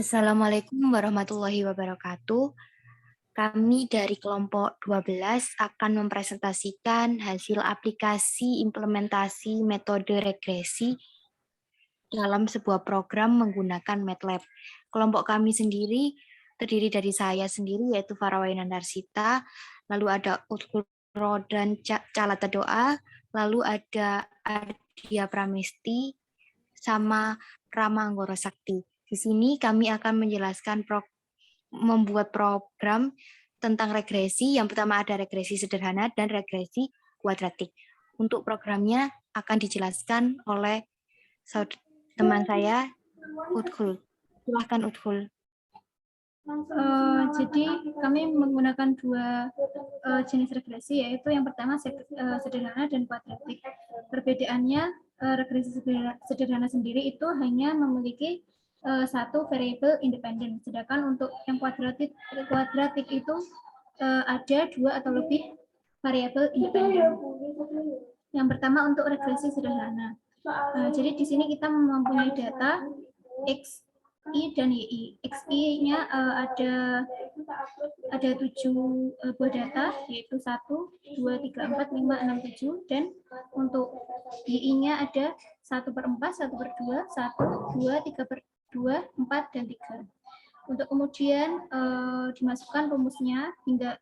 Assalamualaikum warahmatullahi wabarakatuh. Kami dari kelompok 12 akan mempresentasikan hasil aplikasi implementasi metode regresi dalam sebuah program menggunakan MATLAB. Kelompok kami sendiri terdiri dari saya sendiri, yaitu Farawayna Narsita, lalu ada Utkuro dan Calata Doa, lalu ada Ardia Pramesti, sama Rama Anggoro Sakti. Di sini kami akan menjelaskan membuat program tentang regresi. Yang pertama ada regresi sederhana dan regresi kuadratik. Untuk programnya akan dijelaskan oleh teman saya, Utkul. Silahkan Utkul. Jadi kami menggunakan dua jenis regresi, yaitu yang pertama sederhana dan kuadratik. Perbedaannya, regresi sederhana sendiri itu hanya memiliki satu variabel independen, sedangkan untuk yang kuadratik itu ada dua atau lebih variabel independen. Yang pertama untuk regresi sederhana. Jadi di sini kita mempunyai data X, I dan YI. XI-nya ada 7 buah data, yaitu 1, 2, 3, 4, 5, 6, 7, dan untuk YI-nya ada 1/4, 1/2, 1, 2, 3/2, 4, dan 3. Untuk kemudian dimasukkan rumusnya hingga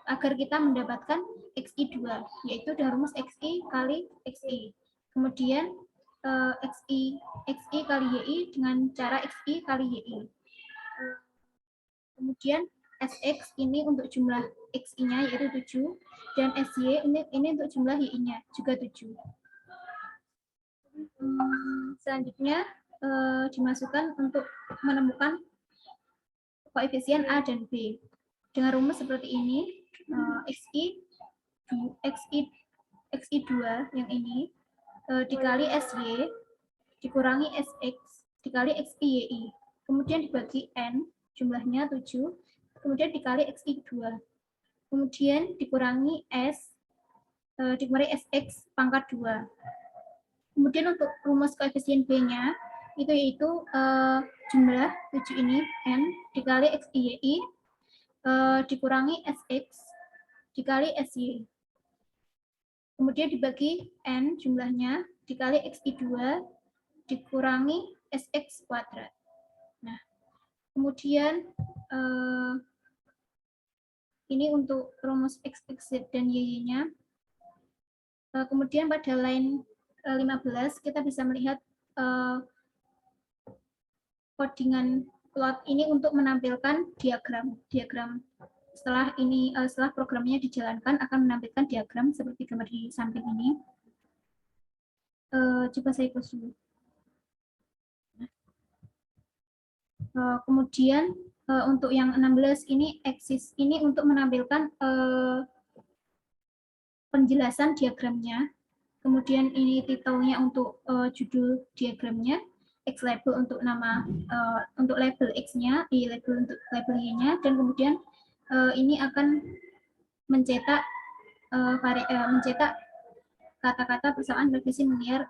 agar kita mendapatkan XI2, yaitu dengan rumus XI kali XI. Kemudian XI kali YI dengan cara XI kali YI. Kemudian SX ini untuk jumlah XI-nya yaitu 7, dan SY ini untuk jumlah YI-nya juga 7. Selanjutnya dimasukkan untuk menemukan koefisien A dan B. Dengan rumus seperti ini, XI2 yang ini dikali SY dikurangi SX dikali XI-YI. Kemudian dibagi N, jumlahnya 7, kemudian dikali XI2. Kemudian dikurangi S, dikurangi SX pangkat 2. Kemudian untuk rumus koefisien B-nya, itu yaitu jumlah 7 ini, N, dikali XI-YI, dikurangi SX, dikali SY. Kemudian dibagi N jumlahnya, dikali XI2, dikurangi SX kuadrat. Nah, kemudian ini untuk rumus X, Z, dan Y-nya. Kemudian pada line 15 kita bisa melihat codingan plot ini untuk menampilkan diagram. Setelah programnya dijalankan akan menampilkan diagram seperti gambar di samping ini. Coba saya close dulu. Kemudian untuk yang 16 ini axis ini untuk menampilkan penjelasan diagramnya. Kemudian ini titelnya untuk judul diagramnya, X label untuk nama untuk label X-nya, Y label untuk label Y-nya, dan kemudian ini akan mencetak kata-kata persamaan regresi linear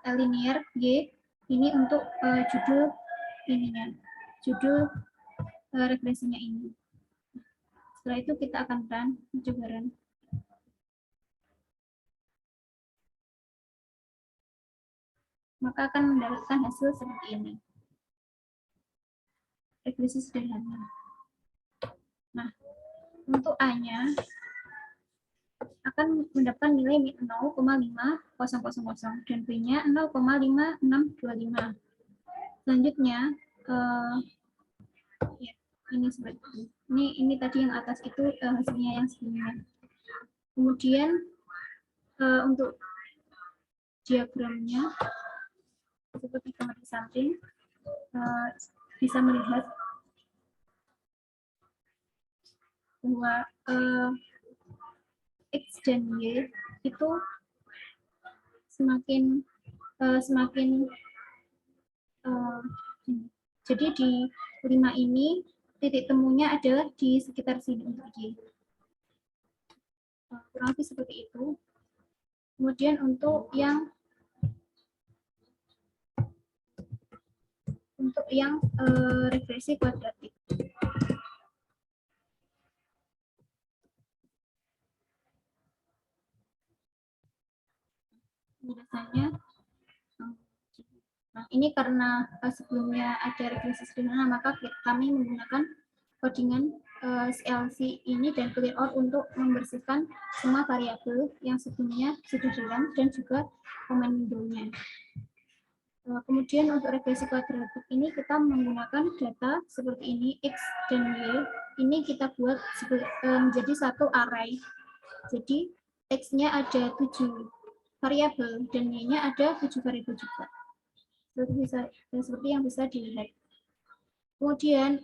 Y ini untuk judul ininya, judul regresinya ini. Setelah itu kita akan coba run. Maka akan mendapatkan hasil seperti ini. Regresi sederhana. Nah, untuk A-nya akan mendapatkan nilai 0,5000 dan B-nya 0,5625. Selanjutnya, ya, ini seperti ini tadi yang atas itu hasilnya yang sebelumnya. Kemudian untuk diagramnya seperti gambar di samping, bisa melihat bahwa X dan Y itu semakin jadi di 5 ini titik temunya adalah di sekitar sini untuk Y. Kurang lebih seperti itu. Kemudian untuk yang untuk yang regresi kuadratik. Biasanya, nah ini karena sebelumnya ada regresi sederhana, maka kami menggunakan codingan CLC ini dan clear out untuk membersihkan semua variabel yang sebelumnya sudah dalam dan juga comment window-nya. Kemudian untuk regresi kuadratik ini kita menggunakan data seperti ini, X dan Y. Ini kita buat menjadi satu array. Jadi X-nya ada 7 variabel dan Y-nya ada 7 variabel juga. Seperti yang bisa dilihat. Kemudian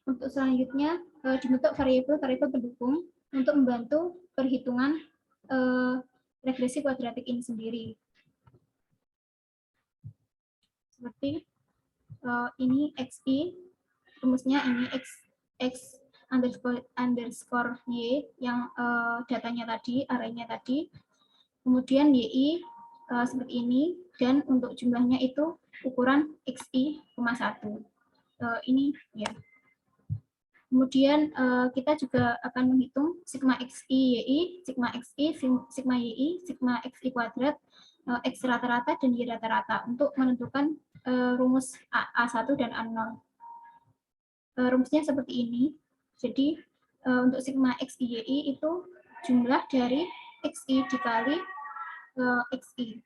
untuk selanjutnya dibentuk variabel pendukung untuk membantu perhitungan regresi kuadratik ini sendiri. Seperti ini XI, rumusnya ini X underscore Y yang datanya tadi, arraynya tadi. Kemudian YI seperti ini, dan untuk jumlahnya itu ukuran XI, 1. Ini ya. Kemudian kita juga akan menghitung sigma XI YI, sigma XI, sigma YI, sigma XI kuadrat, X rata-rata, dan Y rata-rata untuk menentukan rumus A1 dan A0. Rumusnya seperti ini. Jadi untuk sigma XI YI itu jumlah dari XI dikali XI.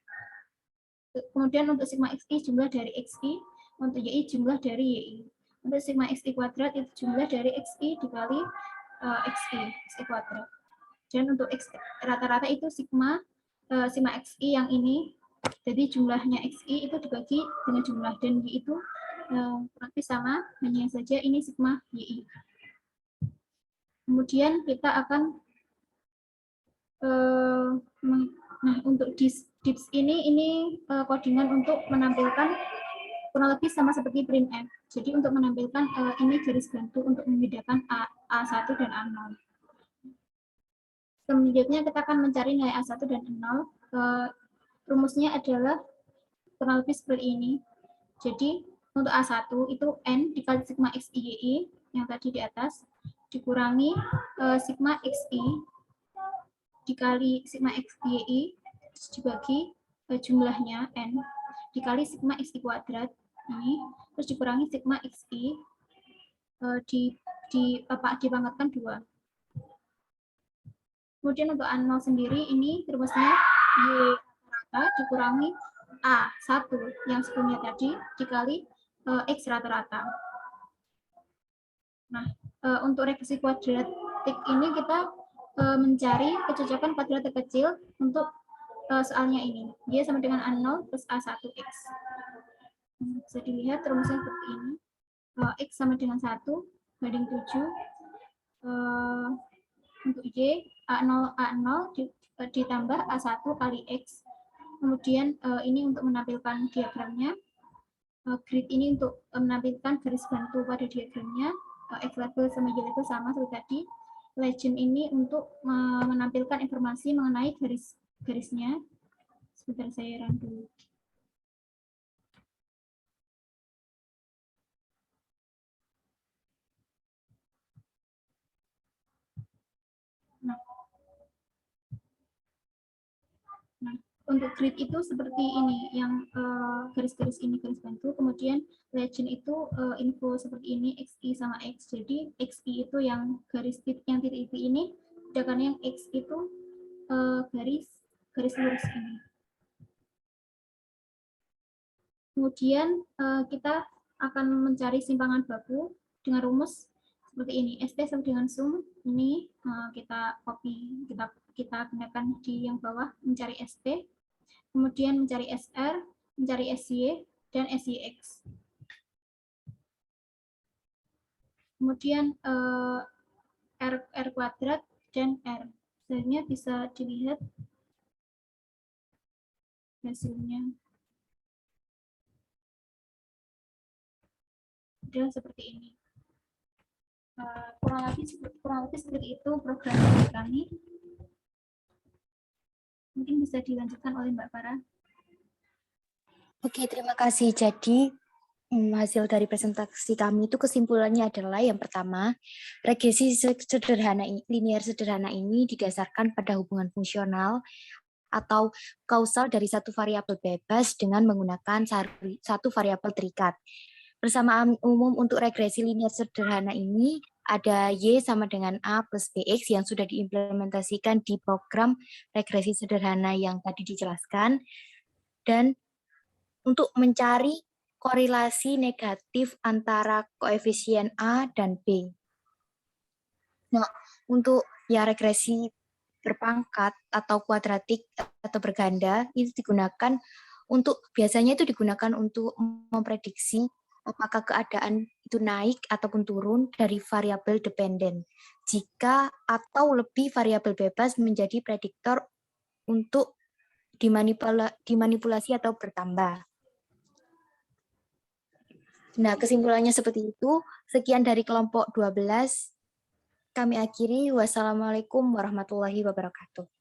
Kemudian untuk sigma XI jumlah dari XI, untuk YI jumlah dari YI. Untuk sigma XI kuadrat itu jumlah dari XI dikali XI kuadrat. Dan untuk X rata-rata itu sigma XI yang ini, jadi jumlahnya XI itu dibagi dengan jumlah, dan Y itu lebih sama, hanya saja ini sigma YI. Kemudian kita akan nah untuk dips ini codingan untuk menampilkan kurang lebih sama seperti printf. Jadi untuk menampilkan ini garis bantu untuk membedakan A1 dan A0. Selanjutnya kita akan mencari nilai A1 dan A0. Rumusnya adalah kurang lebih seperti ini. Jadi untuk A1 itu N dikali sigma XI yang tadi di atas, dikurangi sigma XI dikali sigma XI dibagi jumlahnya N dikali sigma XI kuadrat ini, terus dikurangi sigma XI dipangkatkan 2. Kemudian untuk A0 sendiri ini rumusnya Y rata dikurangi A1 yang sebelumnya tadi dikali X rata-rata. Nah, untuk regresi kuadratik ini kita mencari kecocokan kuadrat terkecil untuk soalnya ini. Dia sama dengan A0 plus A1X. Bisa dilihat rumusnya seperti ini. X sama dengan 1 banding 7. Untuk Y, A0 ditambah A1 kali X. Kemudian ini untuk menampilkan diagramnya. Grid ini untuk menampilkan garis bantu pada diagramnya. X label sama Y label sama seperti tadi. Legend ini untuk menampilkan informasi mengenai garisnya. Sebentar saya run dulu. Nah, untuk grid itu seperti ini, yang garis-garis ini garis bantu, kemudian legend itu info seperti ini, XI sama X. Jadi XI itu yang garis yang titik ini, sedangkan yang X itu garis lurus ini. Kemudian kita akan mencari simpangan baku dengan rumus seperti ini. ST sama dengan sum, ini kita copy, kita gunakan di yang bawah, mencari ST, kemudian mencari SR, mencari SY, dan SYX. Kemudian R kuadrat dan R. Sebenarnya bisa dilihat hasilnya. Adalah seperti ini. Kurang lebih seperti itu program dari kami. Mungkin bisa dilanjutkan oleh Mbak Farah. Oke, terima kasih. Jadi, hasil dari presentasi kami itu kesimpulannya adalah yang pertama, regresi linear sederhana ini didasarkan pada hubungan fungsional atau kausal dari satu variabel bebas dengan menggunakan satu variabel terikat. Persamaan umum untuk regresi linear sederhana ini ada Y sama dengan A plus BX yang sudah diimplementasikan di program regresi sederhana yang tadi dijelaskan. Dan untuk mencari korelasi negatif antara koefisien A dan B. Nah, untuk ya regresi berpangkat atau kuadratik atau berganda itu biasanya itu digunakan untuk memprediksi apakah keadaan itu naik ataupun turun dari variabel dependen. Jika atau lebih variabel bebas menjadi prediktor untuk dimanipulasi atau bertambah. Nah, kesimpulannya seperti itu. Sekian dari kelompok 12. Kami akhiri. Wassalamualaikum warahmatullahi wabarakatuh.